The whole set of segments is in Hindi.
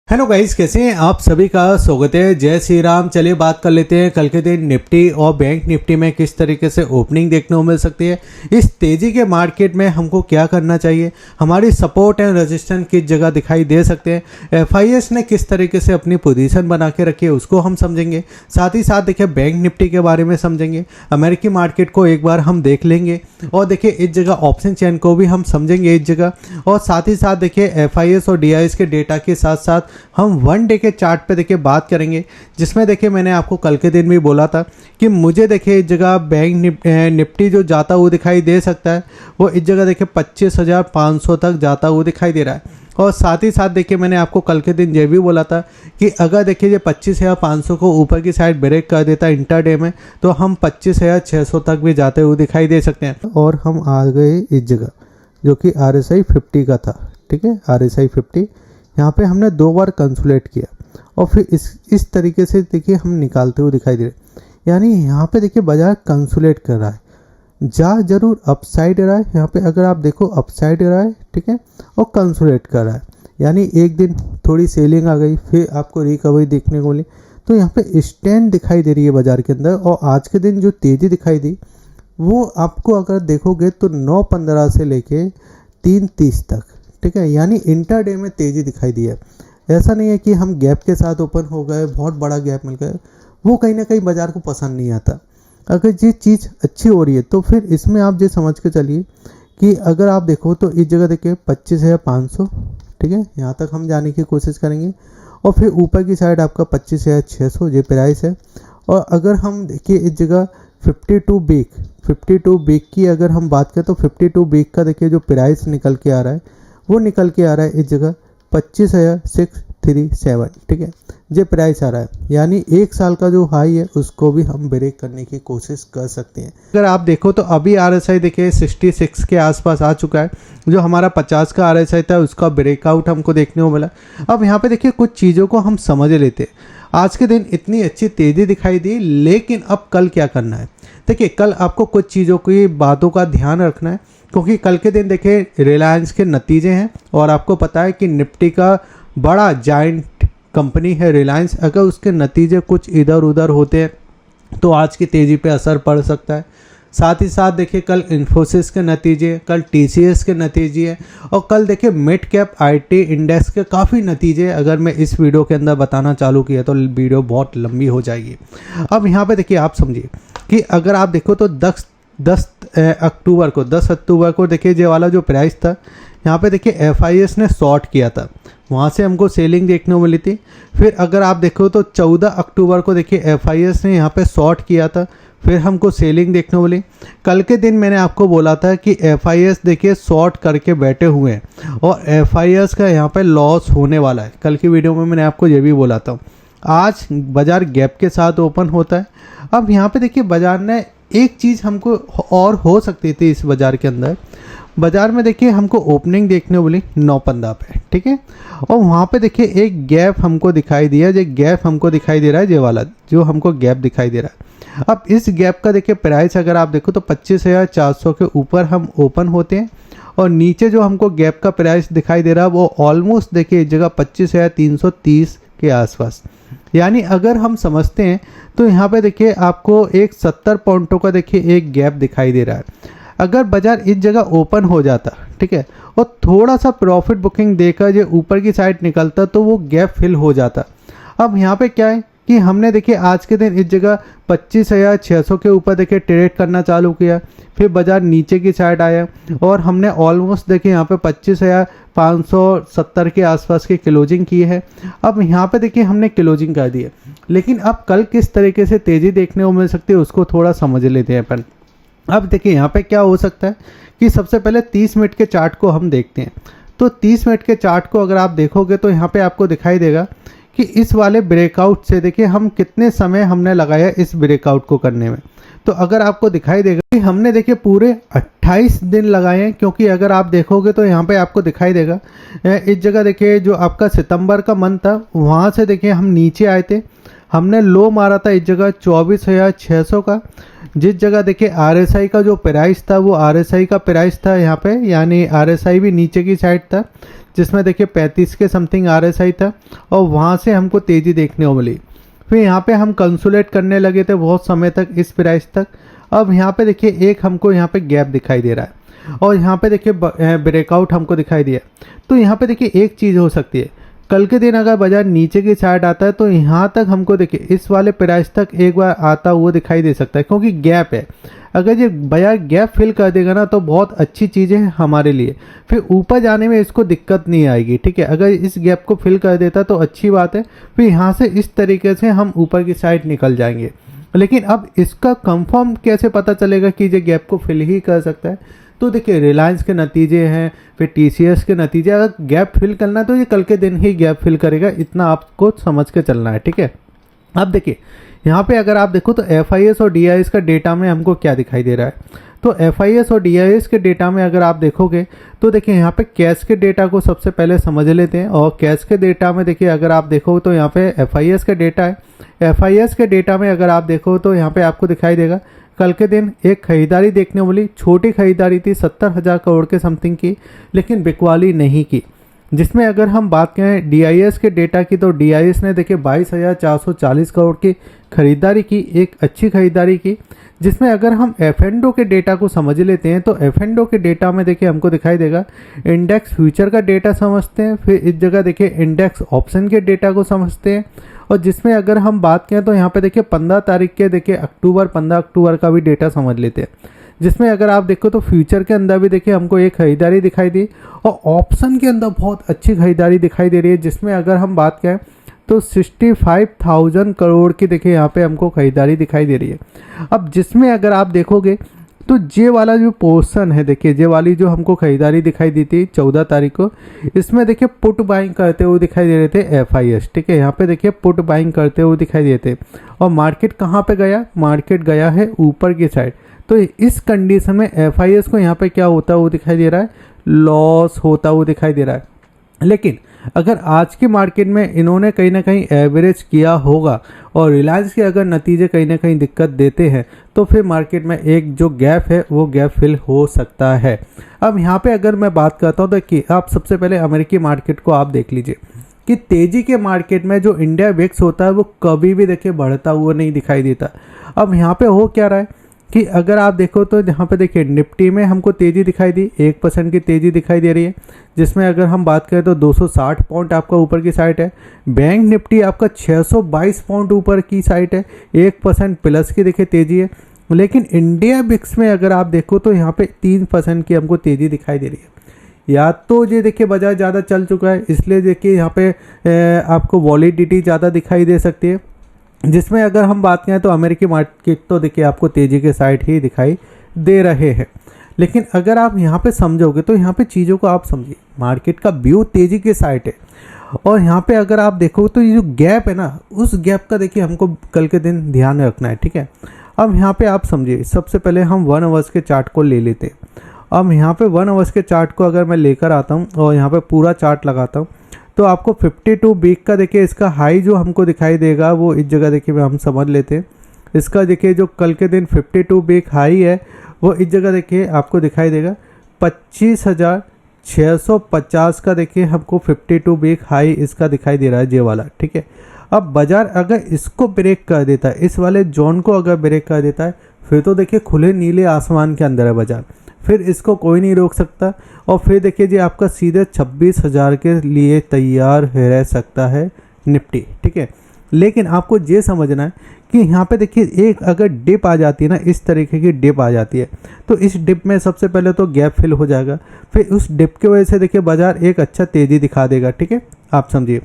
हेलो गाइस, कैसे हैं आप सभी का स्वागत है। जय श्री राम। चलिए बात कर लेते हैं कल के दिन निफ्टी और बैंक निफ्टी में किस तरीके से ओपनिंग देखने को मिल सकती है। इस तेजी के मार्केट में हमको क्या करना चाहिए, हमारी सपोर्ट एंड रेजिस्टेंस किस जगह दिखाई दे सकते हैं, एफआईएस ने किस तरीके से अपनी पोजीशन बना के रखी है उसको हम समझेंगे। साथ ही साथ देखिए बैंक निफ्टी के बारे में समझेंगे, अमेरिकी मार्केट को एक बार हम देख लेंगे और देखिए इस जगह ऑप्शन चेन को भी हम समझेंगे इस जगह। और साथ ही साथ देखिए एफआईएस और डीआईएस के डेटा के साथ साथ हम वन डे के चार्ट पे देखिए बात करेंगे, जिसमें देखिए मैंने आपको कल के दिन भी बोला था कि मुझे देखिए इस जगह बैंक निफ्टी जो जाता हुआ दिखाई दे सकता है वो इस जगह देखिए 25,500 तक जाता हुआ दिखाई दे रहा है। और साथ ही साथ देखिए मैंने आपको कल के दिन ये भी बोला था कि अगर देखिए ये 25,500 को ऊपर की साइड ब्रेक कर देता है इंटरडे में तो हम 25,600 तक भी जाते हुए दिखाई दे सकते हैं। और हम आ गए इस जगह जो कि RSI 50 का था, ठीक है। RSI 50 यहाँ पे हमने 2 बार कंसोलिडेट किया और फिर इस तरीके से देखिए हम निकालते हुए दिखाई दे रहे। यानी यहाँ पे देखिए बाजार कंसोलिडेट कर रहा है, जा जरूर अपसाइड रहा है। यहाँ पे अगर आप देखो अपसाइड रहा है, ठीक है, और कंसोलिडेट कर रहा है। यानी एक दिन थोड़ी सेलिंग आ गई, फिर आपको रिकवरी देखने को मिली, तो यहाँ पे स्टैंड दिखाई दे रही है बाजार के अंदर। और आज के दिन जो तेज़ी दिखाई दी वो आपको अगर देखोगे तो 9:15 से लेके 3:30 तक, ठीक है, यानी इंटरडे में तेज़ी दिखाई दी है। ऐसा नहीं है कि हम गैप के साथ ओपन हो गए, बहुत बड़ा गैप मिल गया, वो कहीं ना कहीं बाजार को पसंद नहीं आता। अगर ये चीज़ अच्छी हो रही है तो फिर इसमें आप ये समझ के चलिए कि अगर आप देखो तो इस जगह देखिए 25,500, ठीक है, यहाँ तक हम जाने की कोशिश करेंगे। और फिर ऊपर की साइड आपका 25,600 ये प्राइस है। और अगर हम देखिए इस जगह 52 वीक की अगर हम बात करें तो 52 वीक का देखिए जो प्राइस निकल के आ रहा है वो निकल के आ रहा है इस जगह 25,637, ठीक है, ये प्राइस आ रहा है। यानी एक साल का जो हाई है उसको भी हम ब्रेक करने की कोशिश कर सकते हैं। अगर आप देखो तो अभी RSI देखिए 66 के आसपास आ चुका है। जो हमारा 50 का RSI था उसका ब्रेकआउट हमको देखने को मिला। अब यहाँ पे देखिए कुछ चीज़ों को हम समझ लेते हैं। आज के दिन इतनी अच्छी तेज़ी दिखाई दी, लेकिन अब कल क्या करना है। देखिए कल आपको कुछ चीज़ों की बातों का ध्यान रखना है, क्योंकि कल के दिन देखिए रिलायंस के नतीजे हैं और आपको पता है कि निफ्टी का बड़ा जायंट कंपनी है रिलायंस। अगर उसके नतीजे कुछ इधर उधर होते हैं तो आज की तेज़ी पे असर पड़ सकता है। साथ ही साथ देखिए कल इन्फोसिस के नतीजे, कल TCS के नतीजे हैं और कल देखिए मिड कैप IT इंडेक्स के काफ़ी नतीजे। अगर मैं इस वीडियो के अंदर बताना चालू किया तो वीडियो बहुत लंबी हो जाएगी। अब यहाँ पे देखिए आप समझिए कि अगर आप देखो तो 10 अक्टूबर को देखिए ये वाला जो प्राइस था, यहाँ पे देखिए एफआईएस ने शॉर्ट किया था, वहाँ से हमको सेलिंग देखने को मिली थी। फिर अगर आप देखो तो 14 अक्टूबर को देखिए एफआईएस ने यहाँ पे शॉर्ट किया था, फिर हमको सेलिंग देखने को मिली। कल के दिन मैंने आपको बोला था कि एफआईएस देखिए शॉर्ट करके बैठे हुए हैं और एफआईएस का यहाँ पे लॉस होने वाला है। कल की वीडियो में मैंने आपको ये भी बोला था। आज बाजार गैप के साथ ओपन होता है। अब यहाँ पे देखिए बाजार ने एक चीज़ हमको और हो सकती थी इस बाज़ार के अंदर। बाज़ार में देखिए हमको ओपनिंग देखने को मिली 9:15 पे, ठीक है, और वहाँ पे देखिए एक गैप हमको दिखाई दिया। जो गैप हमको दिखाई दे रहा है ये वाला जो हमको गैप दिखाई दे रहा है। अब इस गैप का देखिए प्राइस अगर आप देखो तो 25,400 के ऊपर हम ओपन होते हैं और नीचे जो हमको गैप का प्राइस दिखाई दे रहा है वो ऑलमोस्ट देखिए इस जगह 25,330 के आसपास। यानी अगर हम समझते हैं तो यहाँ पे देखिए आपको एक 70 पॉइंटों का देखिए एक गैप दिखाई दे रहा है। अगर बाजार इस जगह ओपन हो जाता, ठीक है, और थोड़ा सा प्रॉफिट बुकिंग देकर जो ऊपर की साइड निकलता तो वो गैप फिल हो जाता। अब यहाँ पे क्या है कि हमने देखिए आज के दिन इस जगह 25,600 के ऊपर देखिए ट्रेड करना चालू किया, फिर बाजार नीचे की साइड आया और हमने ऑलमोस्ट देखिए यहाँ पे 25,570 के आसपास की क्लोजिंग की है। अब यहाँ पे देखिए हमने क्लोजिंग कर दी है, लेकिन अब कल किस तरीके से तेज़ी देखने को मिल सकती है उसको थोड़ा समझ लेते हैं अपन। अब देखिए यहाँ पे क्या हो सकता है कि सबसे पहले 30 मिनट के चार्ट को हम देखते हैं। तो 30 मिनट के चार्ट को अगर आप देखोगे तो यहाँ पे आपको दिखाई देगा कि इस वाले ब्रेकआउट से देखिए हम कितने समय हमने लगाया इस ब्रेकआउट को करने में। तो अगर आपको दिखाई देगा कि हमने देखिए पूरे 28 दिन लगाए हैं, क्योंकि अगर आप देखोगे तो यहाँ पे आपको दिखाई देगा इस जगह देखिए जो आपका सितंबर का मंथ था वहाँ से देखिए हम नीचे आए थे, हमने लो मारा था इस जगह 24,600 का। जिस जगह देखिए RSI का जो प्राइस था वो RSI का प्राइस था यहाँ पे, यानी RSI भी नीचे की साइड था, जिसमें देखिए 35 के समथिंग RSI था और वहाँ से हमको तेज़ी देखने को मिली। फिर यहाँ पे हम कंसोलिडेट करने लगे थे बहुत समय तक इस प्राइस तक। अब यहाँ पे देखिए एक हमको यहाँ पे गैप दिखाई दे रहा है और यहाँ पे देखिए ब्रेकआउट हमको दिखाई दिया। तो यहाँ पे देखिए एक चीज़ हो सकती है, कल के दिन अगर बाजार नीचे की साइड आता है तो यहाँ तक हमको देखिए इस वाले प्राइस तक एक बार आता हुआ दिखाई दे सकता है, क्योंकि गैप है। अगर ये बाजार गैप फिल कर देगा ना तो बहुत अच्छी चीज़ है हमारे लिए, फिर ऊपर जाने में इसको दिक्कत नहीं आएगी, ठीक है। अगर इस गैप को फिल कर देता तो अच्छी बात है, फिर यहाँ से इस तरीके से हम ऊपर की साइड निकल जाएंगे। लेकिन अब इसका कंफर्म कैसे पता चलेगा कि ये गैप को फिल ही कर सकता है? तो देखिए रिलायंस के नतीजे हैं, फिर TCS के नतीजे, अगर गैप फिल करना है तो ये कल के दिन ही गैप फिल करेगा, इतना आपको समझ के चलना है, ठीक है। अब देखिए यहाँ पे अगर आप देखो तो FIS और DIS का डेटा में हमको क्या दिखाई दे रहा है। तो FIS और DIS के डेटा में अगर आप देखोगे तो देखिए यहाँ पे कैश के डेटा को सबसे पहले समझ लेते हैं। और कैश के डेटा में देखिए अगर आप देखो तो यहाँ पे FIS का डेटा है। FIS के डेटा में अगर आप देखो तो यहाँ पे आपको दिखाई देगा कल के दिन एक खरीदारी देखने को मिली, छोटी खरीदारी थी 70,000 करोड़ के समथिंग की, लेकिन बिकवाली नहीं की। जिसमें अगर हम बात करें DIS के डेटा की तो DIS ने देखिए 22,440 करोड़ की खरीदारी की, एक अच्छी खरीदारी की। जिसमें अगर हम F&O के डेटा को समझ लेते हैं तो F&O के डेटा में देखिए हमको दिखाई देगा इंडेक्स फ्यूचर का डेटा समझते हैं, फिर इस जगह देखिए इंडेक्स ऑप्शन के डेटा को समझते हैं। और जिसमें अगर हम बात करें तो यहाँ पे देखिए 15 तारीख के देखिए 15 अक्टूबर का भी डेटा समझ लेते हैं। जिसमें अगर आप देखो तो फ्यूचर के अंदर भी देखिए हमको एक खरीदारी दिखाई दी और ऑप्शन के अंदर बहुत अच्छी खरीदारी दिखाई दे रही है। जिसमें अगर हम बात करें तो 65,000 करोड़ की देखिए यहाँ पे हमको खरीदारी दिखाई दे रही है। अब जिसमें अगर आप देखोगे तो ये वाला जो पोर्शन है, देखिए ये वाली जो हमको खरीदारी दिखाई दी थी 14 तारीख को, इसमें देखिए पुट बाइंग करते हुए दिखाई दे रहे थे FIS, ठीक है। यहाँ पे देखिए पुट बाइंग करते हुए दिखाई दे रहे थे और मार्केट कहाँ पे गया, मार्केट गया है ऊपर की साइड। तो इस कंडीशन में FIS को यहाँ पे क्या होता हुआ दिखाई दे रहा है, लॉस होता हुआ दिखाई दे रहा है। लेकिन अगर आज की मार्केट में इन्होंने कहीं ना कहीं एवरेज किया होगा और रिलायंस के अगर नतीजे कहीं ना कहीं दिक्कत देते हैं तो फिर मार्केट में एक जो गैप है वो गैप फिल हो सकता है। अब यहाँ पे अगर मैं बात करता हूँ तो कि आप सबसे पहले अमेरिकी मार्केट को आप देख लीजिए कि तेज़ी के मार्केट में जो इंडिया विक्स होता है वो कभी भी देखिए बढ़ता हुआ नहीं दिखाई देता। अब यहाँ पे हो क्या रहा है कि अगर आप देखो तो यहाँ पे देखिए निफ्टी में हमको तेज़ी दिखाई दी, 1% की तेज़ी दिखाई दे रही है। जिसमें अगर हम बात करें तो 260 पॉइंट आपका ऊपर की साइड है। बैंक निफ्टी आपका 622 पॉइंट ऊपर की साइड है, 1% प्लस की देखिए तेज़ी है। लेकिन इंडिया विक्स में अगर आप देखो तो यहाँ पे 3% की हमको तेज़ी दिखाई दे रही है। या तो ये देखिए बाजार ज़्यादा चल चुका है, इसलिए देखिए यहाँ पे आपको वॉलिडिटी ज़्यादा दिखाई दे सकती है। जिसमें अगर हम बात करें तो अमेरिकी मार्केट तो देखिए आपको तेज़ी के साइड ही दिखाई दे रहे हैं। लेकिन अगर आप यहाँ पे समझोगे तो यहाँ पे चीज़ों को आप समझिए, मार्केट का व्यू तेज़ी के साइड है। और यहाँ पे अगर आप देखो तो ये जो गैप है ना, उस गैप का देखिए हमको कल के दिन ध्यान रखना है, ठीक है। अब यहाँ पे आप समझिए, सबसे पहले हम 1 आवर्स के चार्ट को ले लेते हैं। अब यहाँ पे 1 आवर्स के चार्ट को अगर मैं लेकर आता हूँ और यहाँ पे पूरा चार्ट लगाता हूँ तो आपको 52 वीक का देखिए इसका हाई जो हमको दिखाई देगा वो इस जगह देखिए हम समझ लेते हैं। इसका देखिए जो कल के दिन 52 वीक हाई है वो इस जगह देखिए आपको दिखाई देगा 25,650 का देखिए हमको 52 वीक हाई इसका दिखाई दे रहा है ये वाला, ठीक है। अब बाजार अगर इसको ब्रेक कर देता है, इस वाले जोन को अगर ब्रेक कर देता है, फिर तो देखिए खुले नीले आसमान के अंदर है बाजार, फिर इसको कोई नहीं रोक सकता। और फिर देखिए जी आपका सीधे 26,000 के लिए तैयार रह सकता है निफ्टी, ठीक है। लेकिन आपको ये समझना है कि यहाँ पे देखिए एक अगर डिप आ जाती है ना, इस तरीके की डिप आ जाती है तो इस डिप में सबसे पहले तो गैप फिल हो जाएगा, फिर उस डिप की वजह से देखिए बाजार एक अच्छा तेज़ी दिखा देगा, ठीक है। आप समझिए,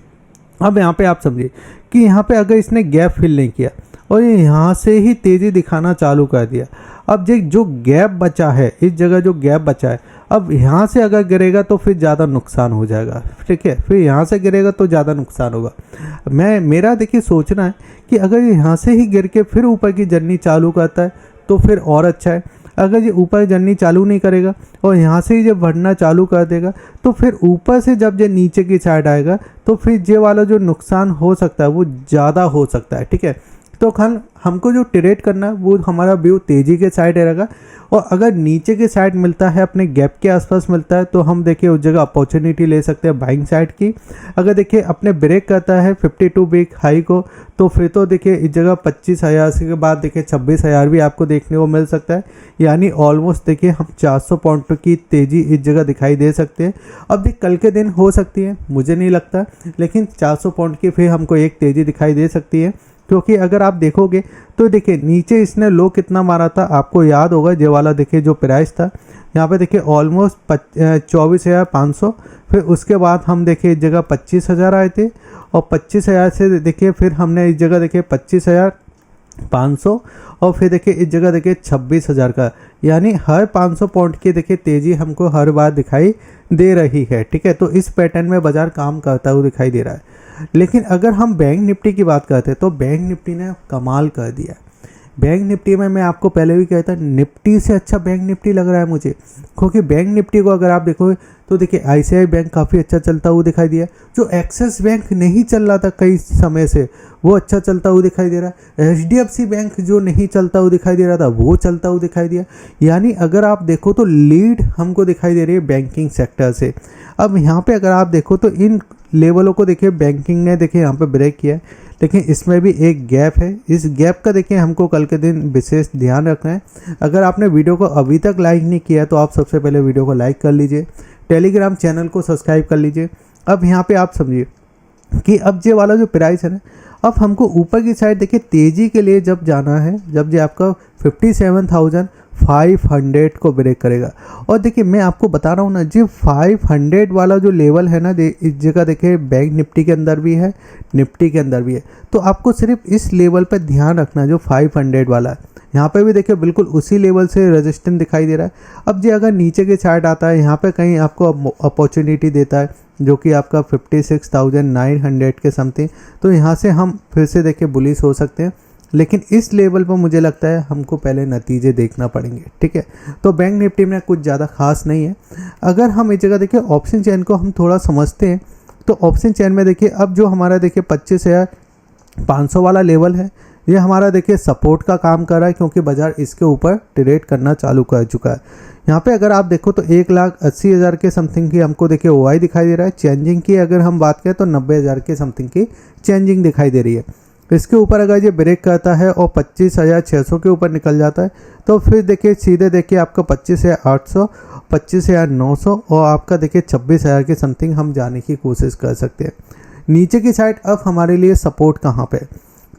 अब यहाँ पे आप समझिए कि यहाँ पे अगर इसने गैप फिल नहीं किया और ये यहाँ से ही तेज़ी दिखाना चालू कर दिया, अब जो गैप बचा है, इस जगह जो गैप बचा है, अब यहाँ से अगर गिरेगा तो फिर ज़्यादा नुकसान हो जाएगा, ठीक है। फिर यहाँ से गिरेगा तो ज़्यादा नुकसान होगा। मेरा देखिए सोचना है कि अगर यहाँ से ही गिर के फिर ऊपर की जर्नी चालू करता है तो फिर और अच्छा है। अगर ये ऊपर जर्नी चालू नहीं करेगा और यहाँ से ही जब बढ़ना चालू कर देगा तो फिर ऊपर से जब ये नीचे की साइड आएगा तो फिर ये वाला जो नुकसान हो सकता है वो ज़्यादा हो सकता है, ठीक है। तो हमको जो ट्रेड करना है वो हमारा व्यू तेजी के साइड रहेगा, और अगर नीचे के साइड मिलता है, अपने गैप के आसपास मिलता है, तो हम देखिए उस जगह अपॉर्चुनिटी ले सकते हैं बाइंग साइड की। अगर देखिए अपने ब्रेक करता है 52 वीक हाई को, तो फिर तो देखिए इस जगह 25,000 के बाद देखिए 26,000 भी आपको देखने को मिल सकता है। यानी ऑलमोस्ट देखिए हम 400 पॉइंट की तेज़ी इस जगह दिखाई दे सकते हैं। अब देख कल के दिन हो सकती है, मुझे नहीं लगता, लेकिन 400 पॉइंट की फिर हमको एक तेज़ी दिखाई दे सकती है। क्योंकि अगर आप देखोगे तो देखिए नीचे इसने लो कितना मारा था, आपको याद होगा, ये वाला देखिए जो प्राइस था यहाँ पे देखिए ऑलमोस्ट 24,500। फिर उसके बाद हम देखिए इस जगह 25,000 आए थे, और 25,000 से देखिए फिर हमने इस जगह देखिए 25,500, और फिर देखिए इस जगह देखिए 26,000 का। यानी हर 500 पॉइंट की देखिए तेज़ी हमको हर बार दिखाई दे रही है। ठीक है, तो इस पैटर्न में बाजार काम करता हुआ दिखाई दे रहा है। लेकिन अगर हम बैंक निफ्टी की बात करते हैं तो बैंक निफ्टी ने कमाल कर दिया। बैंक निफ्टी में मैं आपको पहले भी कहता, निफ्टी से अच्छा बैंक निफ्टी लग रहा है मुझे, क्योंकि बैंक निफ्टी को अगर आप देखोगे तो देखिए ICICI बैंक काफ़ी अच्छा चलता हुआ दिखाई दिया। जो एक्सिस बैंक नहीं चल रहा था कई समय से, वो अच्छा चलता हुआ दिखाई दे रहा है। HDFC बैंक जो नहीं चलता हुआ दिखाई दे रहा था, वो चलता हुआ दिखाई दिया। यानी अगर आप देखो तो लीड हमको दिखाई दे रही है बैंकिंग सेक्टर से। अब यहाँ पे अगर आप देखो तो इन लेवलों को देखिए बैंकिंग ने देखिए यहाँ पे ब्रेक किया है, लेकिन इसमें भी एक गैप है। इस गैप का देखिए हमको कल के दिन विशेष ध्यान रखना है। अगर आपने वीडियो को अभी तक लाइक नहीं किया तो आप सबसे पहले वीडियो को लाइक कर लीजिए, टेलीग्राम चैनल को सब्सक्राइब कर लीजिए। अब यहाँ पे आप समझिए कि अब ये वाला जो प्राइस है ना, अब हमको ऊपर की साइड देखिए तेज़ी के लिए जब जाना है, जब ये आपका 57,500 को ब्रेक करेगा। और देखिए मैं आपको बता रहा हूँ ना, जी 500 वाला जो लेवल है ना, इस जगह देखिए बैंक निफ्टी के अंदर भी है, निफ्टी के अंदर भी है। तो आपको सिर्फ इस लेवल पर ध्यान रखना जो 500 वाला है। यहाँ पे भी देखिए बिल्कुल उसी लेवल से रेजिस्टेंस दिखाई दे रहा है। अब जी अगर नीचे के साइड आता है, यहाँ पे कहीं आपको अपॉर्चुनिटी देता है जो कि आपका 56,900 के समथिंग, तो यहाँ से हम फिर से देखिए बुलिश हो सकते हैं। लेकिन इस लेवल पर मुझे लगता है हमको पहले नतीजे देखना पड़ेंगे। ठीक है, तो बैंक निफ्टी में कुछ ज़्यादा खास नहीं है। अगर हम इस जगह देखिए ऑप्शन चेन को हम थोड़ा समझते हैं, तो ऑप्शन चेन में देखिए अब जो हमारा देखिए 25,500 वाला लेवल है, ये हमारा देखिए सपोर्ट का काम कर रहा है, क्योंकि बाजार इसके ऊपर ट्रेड करना चालू कर चुका है। यहाँ पे अगर आप देखो तो 1,80,000 के समथिंग की हमको देखिए OI दिखाई दे रहा है। चेंजिंग की अगर हम बात करें तो 90,000 के समथिंग की चेंजिंग दिखाई दे रही है। इसके ऊपर अगर ये ब्रेक करता है और 25,600 के ऊपर निकल जाता है, तो फिर देखिए सीधे देखिए आपका 25,800, 25,900 और आपका देखिए 26,000 के समथिंग हम जाने की कोशिश कर सकते हैं। नीचे की साइड अब हमारे लिए सपोर्ट कहाँ पे,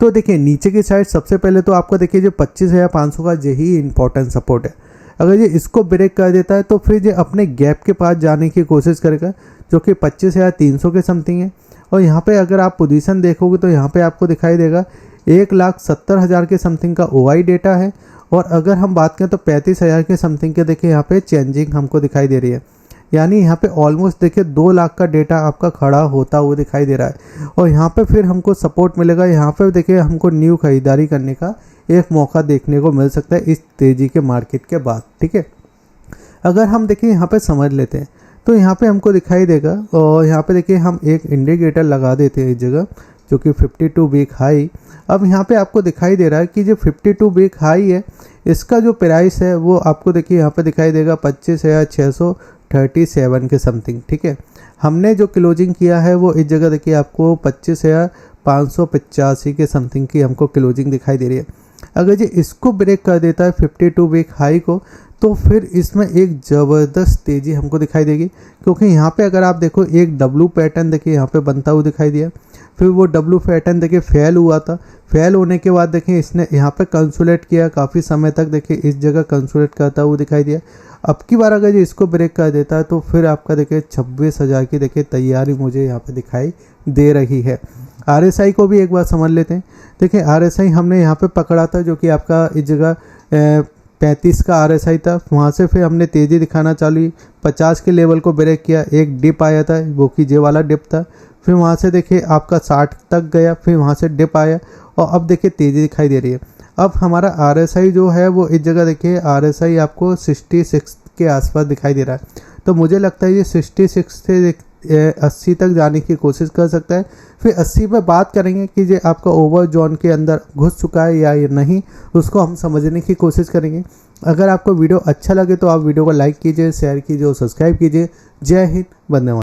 तो देखिए नीचे की साइड सबसे पहले तो आपका देखिए जो 25,500 का यही इंपॉर्टेंट सपोर्ट है। अगर ये इसको ब्रेक कर देता है तो फिर ये अपने गैप के पास जाने की कोशिश करेगा, जो कि 25,300 के समथिंग है। और यहाँ पे अगर आप पोजीशन देखोगे तो यहाँ पे आपको दिखाई देगा 1,70,000 के समथिंग का OI डेटा है। और अगर हम बात करें तो 35,000 के समथिंग के देखिए यहाँ पे चेंजिंग हमको दिखाई दे रही है। यानी यहाँ पे ऑलमोस्ट देखिए 2 लाख का डेटा आपका खड़ा होता हुआ दिखाई दे रहा है। और यहाँ पे फिर हमको सपोर्ट मिलेगा। यहाँ पे देखिए हमको न्यू खरीदारी करने का एक मौका देखने को मिल सकता है इस तेज़ी के मार्केट के बाद। ठीक है, अगर हम देखिए यहाँ पे समझ लेते हैं तो यहाँ पे हमको दिखाई देगा, और यहाँ पे देखिए हम एक इंडिकेटर लगा देते हैं इस जगह, जो कि 52 वीक हाई। अब यहाँ पे आपको दिखाई दे रहा है कि जो 52 वीक हाई है, इसका जो प्राइस है वो आपको देखिए यहाँ पे दिखाई देगा 25,637 के समथिंग। ठीक है, हमने जो क्लोजिंग किया है वो इस जगह देखिए आपको 25,585 के समथिंग की हमको क्लोजिंग दिखाई दे रही है। अगर ये इसको ब्रेक कर देता है 52 वीक हाई को, तो फिर इसमें एक ज़बरदस्त तेज़ी हमको दिखाई देगी। क्योंकि यहाँ पे अगर आप देखो एक W पैटर्न देखिए यहाँ पे बनता हुआ दिखाई दिया, फिर वो W पैटर्न देखिए फेल हुआ था। फेल होने के बाद देखिए इसने यहाँ पे कंसोलिडेट किया, काफ़ी समय तक देखिए इस जगह कंसोलिडेट करता हुआ दिखाई दिया। अब की बार अगर ये इसको ब्रेक कर देता है तो फिर आपका देखिए 26,000 की देखिए तैयारी मुझे यहाँ पे दिखाई दे रही है। RSI को भी एक बार समझ लेते हैं। देखिए RSI हमने यहाँ पे पकड़ा था, जो कि आपका इस जगह 35 का RSI था। वहाँ से फिर हमने तेज़ी दिखाना चालू, 50 के लेवल को ब्रेक किया, एक डिप आया था वो कि जे वाला डिप था। फिर वहाँ से देखिए आपका 60 तक गया, फिर वहाँ से डिप आया और अब देखिए तेज़ी दिखाई दे रही है। अब हमारा RSI जो है वो इस जगह देखिए RSI आपको 66 के आसपास दिखाई दे रहा है। तो मुझे लगता है ये 66 से 80 तक जाने की कोशिश कर सकता है। फिर 80 पे बात करेंगे कि ये आपका ओवर जोन के अंदर घुस चुका है या ये नहीं, उसको हम समझने की कोशिश करेंगे। अगर आपको वीडियो अच्छा लगे तो आप वीडियो को लाइक कीजिए, शेयर कीजिए और सब्सक्राइब कीजिए। जय हिंद, वंदे मातरम।